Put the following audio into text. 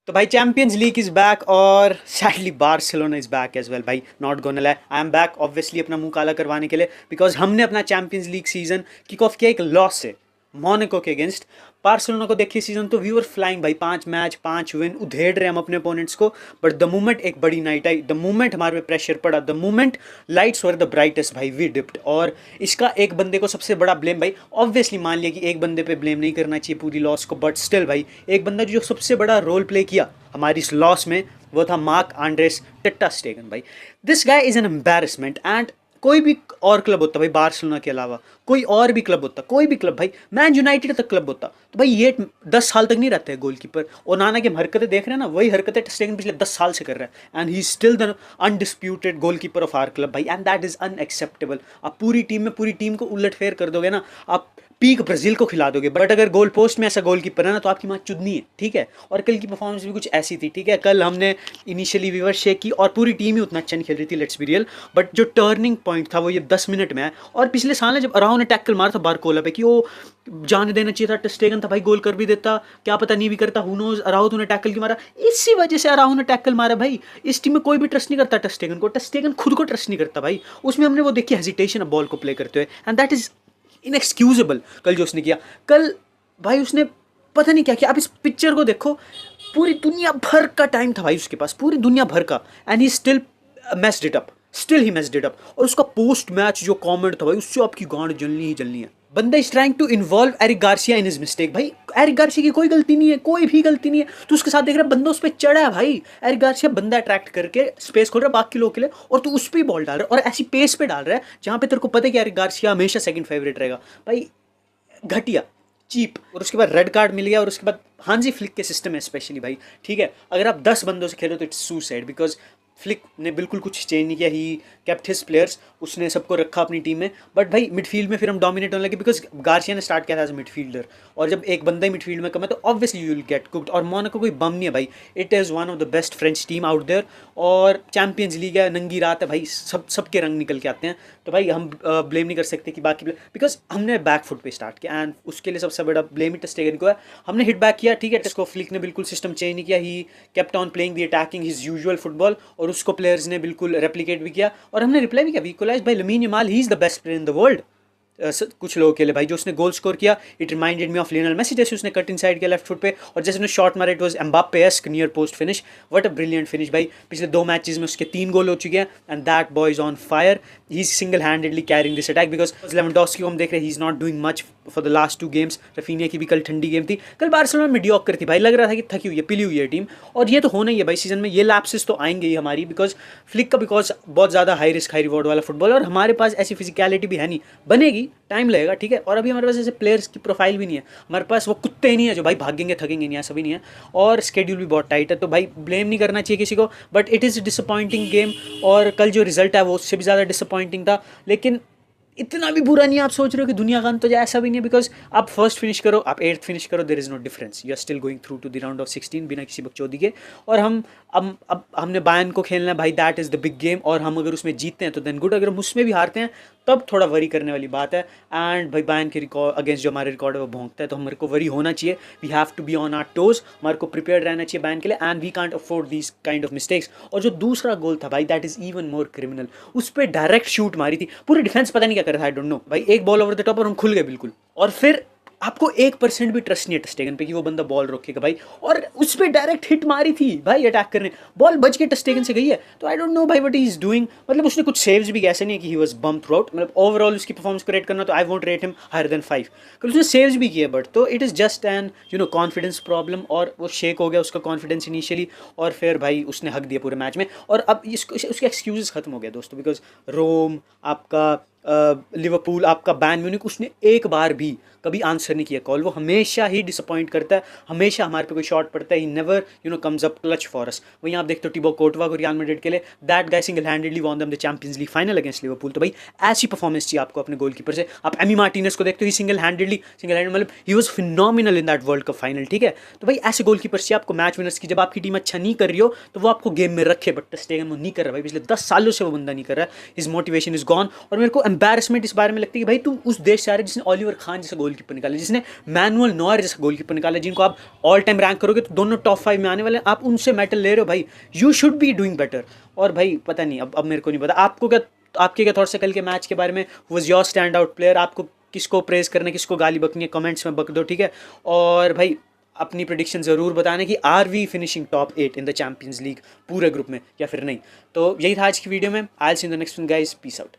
तो भाई Champions League is back और sadly Barcelona is back as well भाई not gonna lie I am back obviously अपना मुंह काला करवाने के लिए बिकॉज हमने अपना Champions League season kick off किया एक लॉस से मोनाको के अगेंस्ट बार्सिलोना को देखिए सीजन तो वी वर फ्लाइंग भाई 5 मैच 5 विन उधेड़ रहे हम अपने ओपोनेंट्स को बट द मोमेंट एक बड़ी नाइट आई द मोमेंट हमारे पे प्रेशर पड़ा the moment lights were the brightest भाई वी डिप्ट और इसका एक बंदे को सबसे बड़ा ब्लेम भाई ऑब्वियसली मान लिया कि एक बंदे पे ब्लेम नहीं करना चाहिए पूरी लॉस को बट स्टिल भाई एक बंदा जो सबसे बड़ा रोल प्ले किया हमारी इस लॉस में वो था मार्क आंड्रेस टेट्टा स्टेगन भाई this guy is an embarrassment and कोई भी और क्लब होता भाई बार्सिलोना के अलावा कोई और भी क्लब होता कोई भी क्लब भाई मैन यूनाइटेड तक क्लब होता तो भाई ये 10 साल तक नहीं रहते हैं गोलकीपर और नाना की हम हरकतें देख रहे हैं ना वही हरकतें स्टेगन पिछले 10 साल से कर रहा है and he still the undisputed goalkeeper of our club भाई एंड दैट इज अनएक्सेप्टेबल आप पूरी टीम को उलट फेर कर दोगे ना आप पीक ब्राजील को खिला दोगे बट अगर गोल पोस्ट में ऐसा गोलकीपर है ना तो आपकी माँ चुदनी है ठीक है और कल की परफॉर्मेंस भी कुछ ऐसी थी ठीक है कल हमने इनिशियली वीवर शेक की और पूरी टीम ही उतना अच्छा नहीं खेल रही थी लेट्स बी रियल बट जो टर्निंग पॉइंट था वो ये 10 मिनट में है और पिछले साल जब अराउ ने टैकल मारा था बारकोला पे कि वो जाने देना चाहिए था टस्टेगन था भाई गोल कर भी देता क्या पता नहीं भी करता हु नोज अराउ ने टैकल की मारा इसी वजह से अराउ ने टैकल मारा भाई इस टीम में कोई भी ट्रस्ट नहीं करता टस्टेगन खुद को ट्रस्ट नहीं करता भाई उसमें हमने वो देखी हेजिटेशन बॉल को प्ले करते हुए एंड दैट इज इनएक्सक्यूजेबल कल जो उसने किया कल भाई उसने पता नहीं क्या किया आप इस पिक्चर को देखो पूरी दुनिया भर का टाइम था भाई उसके पास पूरी दुनिया भर का and he still he messed it up और उसका पोस्ट मैच जो कमेंट था भाई उससे आपकी गांड जलनी ही जलनी है बंदा is trying to involve Eric Garcia in his mistake भाई एरिक गार्सिया की कोई गलती नहीं है कोई भी गलती नहीं है तो उसके साथ देख रहा है बंदा उस पर चढ़ा है भाई एरिक गार्सिया बंदा अट्रैक्ट करके स्पेस खोल रहा है बाकी लोगों के लिए और तू उस पर ही बॉल डाल रहा है और ऐसी पेस पे डाल रहा है जहां पे तेरे को पता है कि एरिक गार्सिया हमेशा सेकंड फेवरेट रहेगा भाई घटिया चीप और उसके बाद रेड कार्ड मिल गया और उसके बाद हांजी फ्लिक के सिस्टम है स्पेशली भाई ठीक है अगर आप 10 बंदों से खेलो तो इट्स सुसाइड बिकॉज फ्लिक ने बिल्कुल कुछ चेंज नहीं किया ही केप्ट हिज प्लेयर्स उसने सबको रखा अपनी टीम में बट भाई मिडफील्ड में फिर हम डोमिनेट होने लगे बिकॉज गार्सिया ने स्टार्ट किया था एज अ मिडफील्डर और जब एक बंदा ही मिडफील्ड में कम है तो obviously you will get cooked और मोनाको कोई बम नहीं है भाई it is one of the best French team out there और चैंपियंस लीग है नंगी रात है भाई सबके रंग निकल के आते हैं तो भाई हम ब्लेम नहीं कर सकते कि बाकी बिकॉज हमने बैक फुट पे स्टार्ट किया एंड उसके लिए सबसे बड़ा ब्लेम ही टेस्टेगन को है हमने हिट बैक किया ठीक है इसको फ्लिक ने बिल्कुल सिस्टम चेंज नहीं किया he kept on playing the attacking his usual football और उसको प्लेयर्स ने बिल्कुल रेप्लिकेट भी किया और हमने रिप्लाई भी किया इक्वलाइज भाई लमीन यमाल ही is the best player in the world कुछ लोगों के लिए भाई जो उसने गोल स्कोर किया it reminded me of Lionel Messi जैसे उसने कट इन साइड किया लेफ्ट फुट पे और जैसे उसने शॉट मारा it was Mbappe-esque near post finish what a brilliant finish भाई पिछले 2 मैचेस में उसके 3 गोल हो चुके हैं and that boy is on fire he is single handedly carrying this attack because Lewandowski को हम देख रहे हैं he is not doing much for the last 2 games Raphinha की भी कल ठंडी गेम थी कल बार्सिलोना मीडियोकर थी भाई लग रहा था कि थकी हुई है पिली हुई है टीम और ये तो होना ही है भाई सीजन में ये लैप्सेस तो आएंगे ही हमारी बिकॉज फ्लिक का बिकॉज बहुत ज़्यादा हाई रिस्क हाई रिवॉर्ड वाला फुटबॉल और हमारे पास ऐसी फिजिकलिटी भी है नहीं बनेगी टाइम लगेगा ठीक है और अभी हमारे पास ऐसे प्लेयर्स की प्रोफाइल भी नहीं है हमारे पास वो कुत्ते ही नहीं है जो भाई भागेंगे थकेंगे नहीं ऐसा भी नहीं है और स्केड्यूल भी बहुत टाइट है तो भाई ब्लेम नहीं करना चाहिए किसी को but it is disappointing game और कल जो रिजल्ट है वो उससे भी ज़्यादा डिसअपॉइंटिंग था लेकिन इतना भी बुरा नहीं आप सोच रहे हो कि दुनिया का अंत हो जाए ऐसा भी नहीं है बिकॉज आप फर्स्ट फिनिश करो आप 8th फिनिश करो there is no difference you are still going through to the round of 16 बिना किसी बकचोदी के और हम अब हमने बायन को खेलना है भाई that is the big game और हम अगर उसमें जीतते हैं तो देन गुड अगर हम उसमें भी हारते हैं तब थोड़ा वरी करने वाली बात है एंड भाई बायन के रिकॉर्ड अगेंस्ट जो हमारे रिकॉर्ड है वो भोंकता है तो हमारे को वरी होना चाहिए we have to be on our toes हमारे को प्रिपेयर रहना चाहिए बायन के लिए and we can't afford these kind of mistakes और जो दूसरा गोल था भाई that is even more criminal उस पर डायरेक्ट शूट मारी थी पूरी डिफेंस पता नहीं क्या कर रहा था आई डोंट नो भाई एक बॉल ओवर द टॉप और हम खुल गए बिल्कुल और फिर आपको 1% भी ट्रस्ट नहीं है टस्टेगन पे कि वो बंदा बॉल रोकेगा भाई और उस पर डायरेक्ट हिट मारी थी भाई अटैक करने बॉल बच के टस्टेगन से गई है तो आई डोंट नो भाई व्हाट ही इज डूइंग मतलब उसने कुछ सेव्स भी ऐसे नहीं कि he was bum throughout मतलब ओवरऑल उसकी परफॉर्मेंस को रेट करना तो I won't rate him higher than 5 कल उसने सेव्स भी किए बट तो it is just an confidence problem और वो शेक हो गया उसका कॉन्फिडेंस इनिशियली और फिर भाई उसने हक दिया पूरे मैच में और अब इसको उसके एक्सक्यूजेस खत्म हो गया दोस्तों बिकॉज रोम आपका लिवरपूल आपका बैन म्यूनिक उसने एक बार भी कभी आंसर नहीं किया कॉल वो हमेशा ही डिसअपॉइंट करता है हमेशा हमारे पे कोई शॉट पड़ता है he never comes up clutch for us वहीं आप देखते हो टिबो कोर्टवा को रियल मैड्रिड के लिए that guy single handedly won them the Champions League final against Liverpool तो भाई ऐसी परफॉर्मेंस चाहिए आपको अपने गोलकीपर से आप एमी मार्टिनेस को देखते हो सिंगल हैंडेड मतलब he was phenomenal in that world cup final ठीक है तो भाई ऐसे गोलकीपर चाहिए आपको मैच विनर्स की जब आपकी टीम अच्छा नहीं कर रही हो तो वो आपको गेम में रखे बट टस्टेगन वो नहीं कर रहा भाई पिछले 10 सालों से वो बंदा नहीं कर रहा है हिज मोटिवेशन इज गॉन और मेरे को एम्बैरसमेंट इस बारे में लगती है कि भाई तुम उस देश से आ रहे जिसने ऑलिवर खान जैसा गोलकीपर निकाला, जिसने मैनुअल नॉयर जैसा गोलकीपर निकाला, जिनको आप ऑल टाइम रैंक करोगे तो दोनों टॉप 5 में आने वाले हैं, आप उनसे मेडल ले रहे हो भाई, you should be doing better. और भाई पता नहीं, अब मेरे को नहीं पता आपको क्या, आपके क्या थॉट्स है कल के मैच के बारे में, was your stand out player, आपको किसको प्रेज करना है, किसको गाली बकनी है, कमेंट्स में बक दो, ठीक है। और भाई अपनी प्रेडिक्शन ज़रूर बताना कि are we finishing top 8 in the Champions League पूरे ग्रुप में या फिर नहीं। तो यही था आज की वीडियो में, I will see you in the next one guys, peace out.